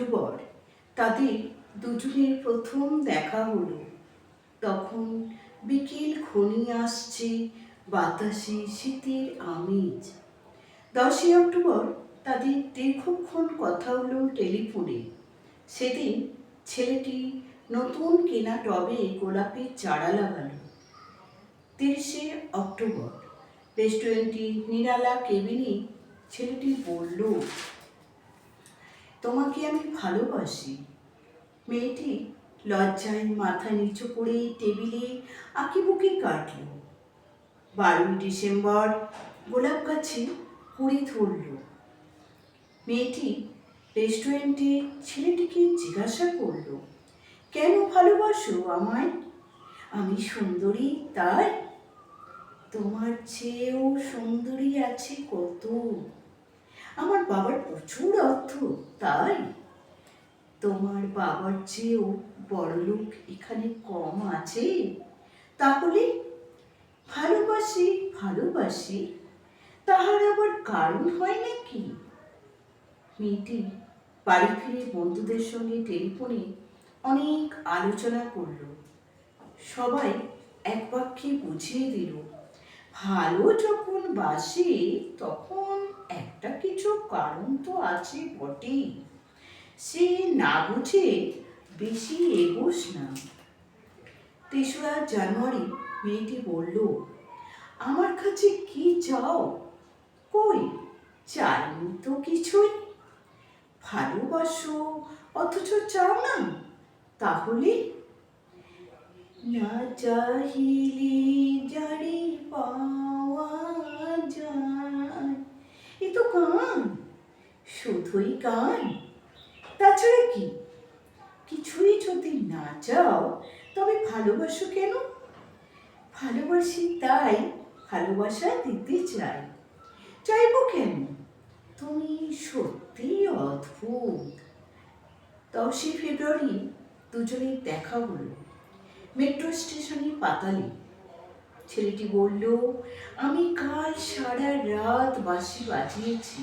October তাদের দুজনের প্রথম দেখা হলো। তখন বিকেল ঘনিয়ে আসছে, বাতাসে শীতের আমেজ। 10ই অক্টোবর তাদের দীর্ঘক্ষণ কথা হলো টেলিফোনে। সেদিন ছেলেটি নতুন কেনা টবে গোলাপের চারা লাগালো। 30শে অক্টোবর রেস্টুরেন্টে নিরালা কেবিনে ছেলেটি বলল, তোমাকে আমি ভালোবাসি। মেয়েটি লজ্জায় মাথা নিচু করে টেবিলে আঁকিবুকি কাটল। 12ই ডিসেম্বর গোলাপ গাছে কুড়ি ধরল। মেয়েটি রেস্টুরেন্টে ছেলেটিকে জিজ্ঞাসা করল, কেন ভালোবাসো আমায়? আমি সুন্দরী তাই? তোমার চেয়েও সুন্দরী আছে কত। আমার বাবার প্রচুর অর্থ তাই? তোমার বাবার চেয়েও বড়লোক এখানে কম আছে? তাহলে ভালোবাসি ভালোবাসি, তাহার আবার কারণ হয় নাকি? মেয়েটি বাড়ি ফিরে বন্ধুদের সঙ্গে টেলিফোনে অনেক আলোচনা করল। সবাই এক বাক্যে বুঝিয়ে দিল, ভালো যখন বাসে তখন একটা কিছু কারণ তো আছে বটেই। সে না বুঝে বেশি এগোস না। 3রা জানুয়ারি মেয়েটি বলল, আমার কাছে কি চাও? কই, চাইনি তো কিছুই। ভালোবাসো অথচ চাও না? তাহলে না চাহিলে যারে পাওয়া যায়। এ তো গান, শুধুই গান, তাছাড়া কি? কিছুই যদি না চাও তবে ভালোবাসো কেন? ভালোবাসি তাই ভালোবাসা দিতে চাই। চাইবো কেন? তুমি সত্যি অদ্ভুত। 10শে ফেব্রুয়ারি দুজনের দেখা হলো মেট্রো স্টেশনের পাতালে। ছেলেটি বলল, আমি কাল সারা রাত বাঁশি বাজিয়েছি।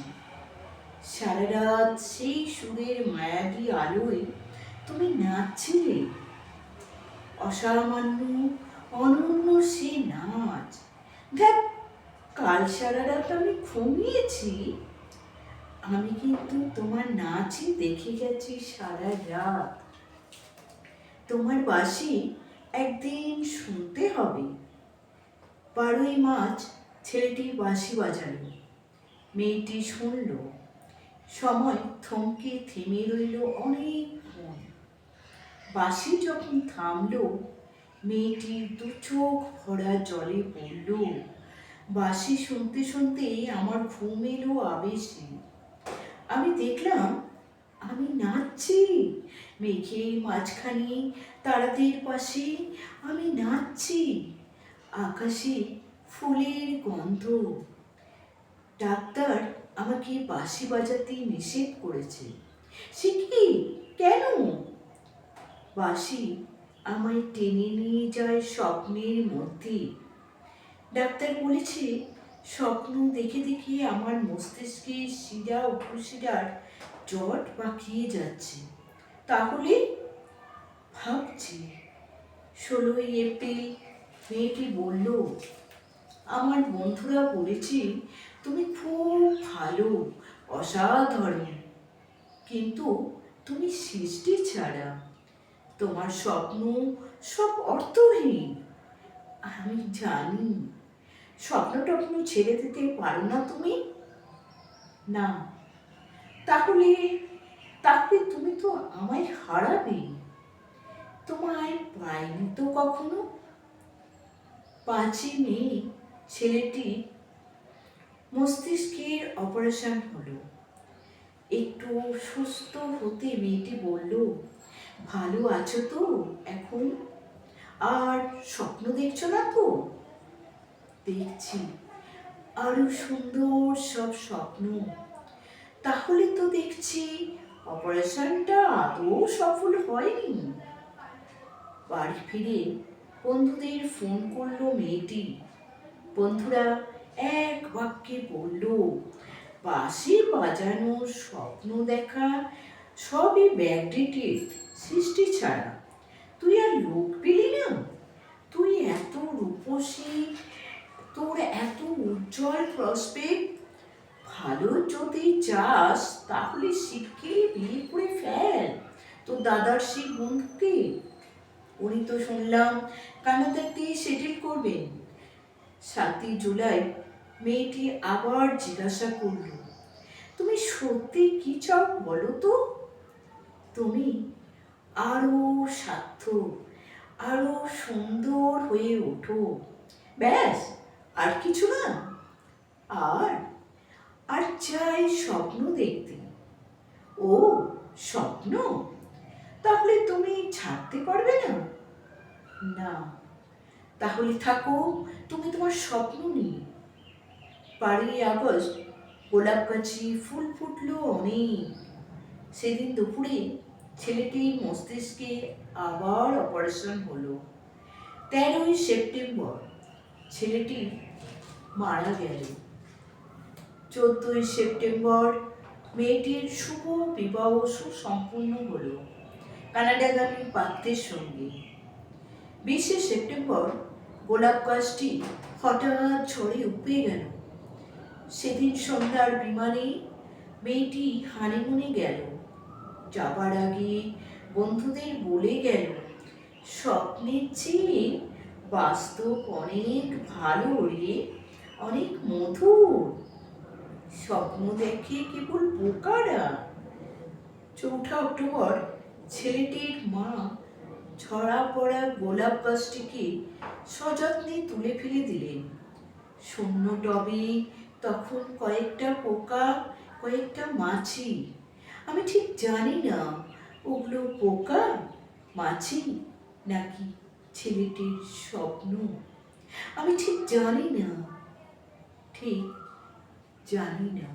সারা রাত সেই সুরের মায়াবী আলোয় তুমি নাচছিলে। অসামান্য অনন্য সে নাচ। দেখ, কাল সারা রাত আমি ঘুমিয়েছি, আমি কিন্তু তোমার নাচই দেখে গেছি সারা রাত। তোমার বাঁশি একদিন শুনতে হবে। 12ই মার্চ ছেলেটি বাঁশি বাজালো। মেয়েটি শুনল। সময় থমকে থেমে রইল অনেকক্ষণ। বাঁশি যখন থামল, মেয়েটি দু চোখ ভরা জলে পড়ল। বাঁশি শুনতে শুনতে আমার ঘুম এলো আবেশে। আমি দেখলাম আমি নাচছি মেঘের মাঝখানে, তারাদের পাশে আমি নাচছি। আকাশে ফুলের গন্ধ। ডাক্তার আমাকে বাঁশি বাজাতে নিষেধ করেছে। সে কি, কেন? বাঁশি আমায় টেনে নিয়ে যায় স্বপ্নের মধ্যে। ডাক্তার বলেছে, স্বপ্ন দেখে দেখে আমার মস্তিষ্কে শিরা উপশিরার জট পাকিয়ে যাচ্ছে। তাহলে ভাবছি। 16ই এপ্রিল মেয়েটি বলল, আমার বন্ধুরা বলেছে তুমি খুব ভালো, অসাধারণ, কিন্তু তুমি সৃষ্টি ছাড়া। তোমার স্বপ্ন সব অর্থহীন। আমি জানি। স্বপ্ন টপ্ন ছেড়ে দিতে পারো না তুমি? না। তাহলে তাহলে তুমি তো আমায় হারাবে। তোমায় পাইনি তো কখনো। 5ই মে ছেলেটি মস্তিষ্কের অপারেশন হলো। একটু সুস্থ হতে মেয়েটি বলল, ভালো আছো তো এখন? আর স্বপ্ন দেখছো না তো? দেখছি, আরো সুন্দর সব স্বপ্ন। তাহলে তো দেখছি অপারেশনটা আদৌ সফল হয়নি। বাড়ি ফিরে বন্ধুদের ফোন করলো মেয়েটি। বন্ধুরা এক বাক্যে বলল, বাঁশি বাজানো, স্বপ্ন দেখা সবই ব্যাকডেটেড সৃষ্টি ছাড়া। তুই আর লোক পেলি না? তুই এত রূপসী, তোর এত উজ্জ্বল প্রসপেক্ট, ভালো যদি চাস তাহলে শিবকে বিয়ে করে ফেল, তোর দাদার সেই বন্ধুকে। উনি তো শুনলাম কানাডাতে সেটেল করবেন। 7ই জুলাই মেয়েটি আবার জিজ্ঞাসা করল, তুমি সত্যি কি চাও বলো তো? তুমি আরো সার্থক, আরো সুন্দর হয়ে ওঠো, ব্যাস, আর কিছু না। আর আর চাই স্বপ্ন দেখতে। ও, স্বপ্ন? তাহলে তুমি ছাড়তে পারবে না? না। তাহলে থাকো তুমি তোমার স্বপ্ন নিয়ে। 12ই আগস্ট গোলাপ গাছে ফুল ফুটলো অনেক। সেদিন দুপুরে ছেলেটির মস্তিষ্কে আবার অপারেশন হলো। 13ই সেপ্টেম্বর ছেলেটি মারা গেল। 14ই সেপ্টেম্বর মেয়েটির শুভ বিবাহ সুসম্পন্ন হলো কানাডাগামী পাত্রের সঙ্গে। 20শে সেপ্টেম্বর গোলাপ গাছটি হঠাৎ ঝড়ে উপড়ে গেল। সেদিন সন্ধ্যার বিমানে মেয়েটি হানিমুনে গেল। যাবার আগে বন্ধুদের বলে গেল, স্বপ্নের চেয়ে বাস্তব অনেক ভালো রে, অনেক মধুর। স্বপ্ন দেখে কেবল বোকারা। 4ঠা অক্টোবর ছেলেটির মা ঝরা পড়া গোলাপ গাছটিকে সযত্নে তুলে ফেলে দিলেন। শূন্য টবে তখন কয়েকটা পোকা, কয়েকটা মাছি। আমি ঠিক জানি না ওগুলো পোকা, মাছি নাকি ছেলেটির স্বপ্ন। আমি ঠিক জানি না, ঠিক জানি না।